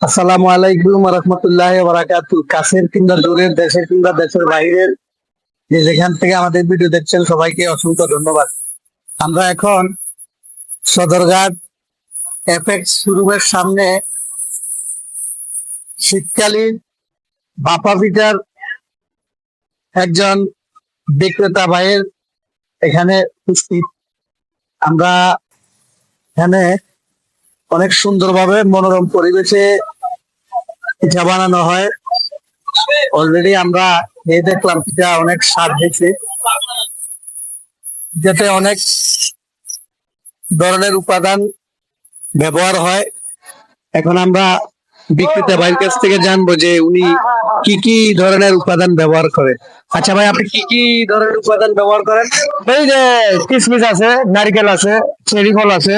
আসসালামু আলাইকুম রহমতুল্লাহ বারাকাতু। কাছের কিংবা দূরের, দেশের কিংবা দেশের বাইরের, যে যেখান থেকে আমাদের ভিডিও দেখছেন সবাইকে অসংখ্য ধন্যবাদ। আমরা এখন সদরঘাট এফএক্স শোরুমের সামনে শীতকালীন ভাপা পিঠার একজন বিক্রেতা ভাইয়ের এখানে উপস্থিত। আমরা এখানে অনেক সুন্দরভাবে মনোরম পরিবেশে পিঠা বানানো হয়। অলরেডি আমরা এই দেখলাম পিঠা অনেক স্বাদ হয়েছে, যাতে অনেক ধরনের উপাদান ব্যবহার হয়। এখন আমরা বিক্রেতা ভাইয়ের কাছ থেকে জানবো যে উনি কি কি ধরনের উপাদান ব্যবহার করে। আচ্ছা ভাই, আপনি কি কি ধরনের উপাদান ব্যবহার করেন? এই যে কিশমিশ আছে, নারকেল আছে, চেরি ফল আছে,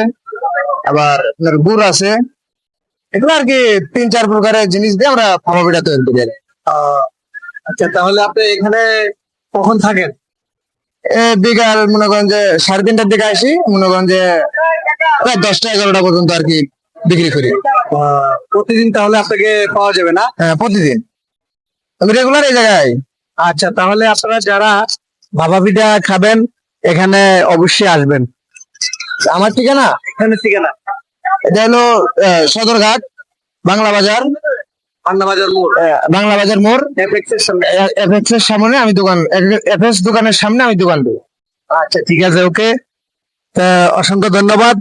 আবার আপনার গুড় আছে। এগুলো আর কি 3-4 প্রকারের জিনিস দিয়ে আমরা ভাপা পিঠা তৈরি করি আর কি। আচ্ছা, তাহলে আপনি এখানে কখন থাকেন? বিকাল মনে করেন যে 3:30টার দিকে আসি, মনে করেন যে প্রায় 10টা-11টা পর্যন্ত আর কি বিক্রি করি। প্রতিদিন তাহলে আপনাকে পাওয়া যাবে না? হ্যাঁ, প্রতিদিন আমি রেগুলার এই জায়গায়। আচ্ছা, তাহলে আপনারা যারা ভাপা পিঠা খাবেন এখানে অবশ্যই আসবেন। আমার ঠিকানা এখানে ঠিকানা এটা হলো সদরঘাট বাংলা বাজার। পান্নাবাজার মোড়, বাংলা বাজার মোড়, এফএক্স এর সামনে। এফএক্স এর সামনে আমি দোকান, এফএক্স দোকানের সামনে আমি দোকান দিই। আচ্ছা, ঠিক আছে, ওকে। অসংখ্য ধন্যবাদ।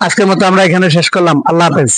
আজকের মতো আমরা এখানে শেষ করলাম। আল্লাহ হাফেজ।